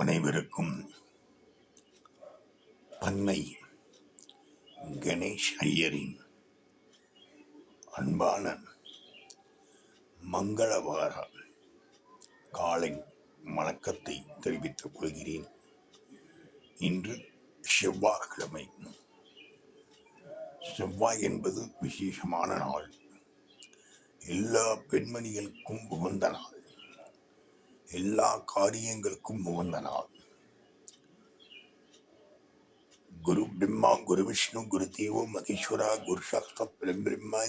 அனைவருக்கும் பண்ணை கணேஷ் ஐயரின் அன்பான மங்களவார காலை வணக்கத்தை தெரிவித்துக் கொள்கிறேன். இன்று செவ்வாய்க்கிழமை. செவ்வாய் என்பது விசேஷமான நாள். எல்லா பெண்மணிகளுக்கும் உகந்த நாள். எல்லா காரியங்களுக்கும் உகந்த நாள். குரு பிரம்மா, குரு விஷ்ணு, குரு தேவோ மகேஸ்வரா, குரு சாஸ்திர பிரம்மா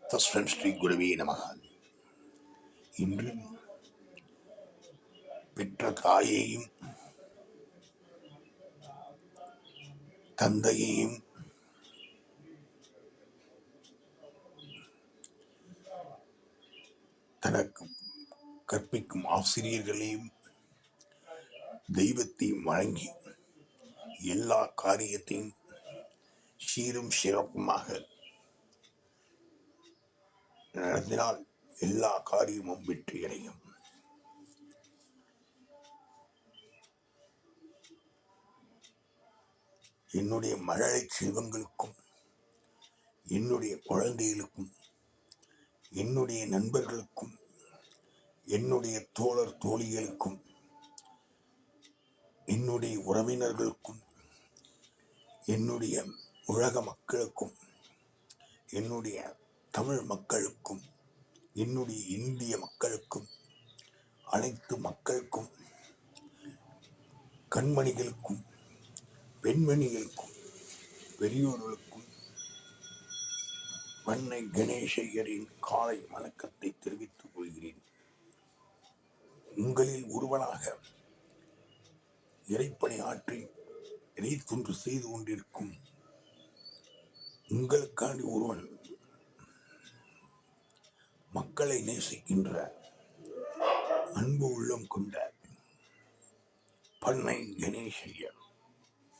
தஸ்மை ஸ்ரீ குருவே நமக. இன்று பெற்ற தாயையும் தந்தையையும் தனக்கு கற்பிக்கும் ஆசிரியர்களையும் தெய்வத்தையும் வழங்கி எல்லா காரியத்தையும் சீரும் சிறப்புமாக நடத்தினால் எல்லா காரியமும் வெற்றியடையும். என்னுடைய மழலை செல்வங்களுக்கும், என்னுடைய குழந்தைகளுக்கும், என்னுடைய நண்பர்களுக்கும், என்னுடைய தோழர் தோழிகளுக்கும், என்னுடைய உறவினர்களுக்கும், என்னுடைய உலக மக்களுக்கும், என்னுடைய தமிழ் மக்களுக்கும், என்னுடைய இந்திய மக்களுக்கும், அனைத்து மக்களுக்கும், கண்மணிகளுக்கும், பெண்மணிகளுக்கும், பெரியோர்களுக்கும் பண்ணை கணேசையரின் காலை வணக்கத்தை தெரிவித்துக் கொள்கிறேன். உங்களில் ஒருவனாக இறைப்பணி ஆற்றி இறைத்தொன்று செய்து கொண்டிருக்கும் உங்களுக்காண்டி ஒருவன், மக்களை நேசிக்கின்ற அன்பு உள்ளம் கொண்ட பண்ணை கணேசையர்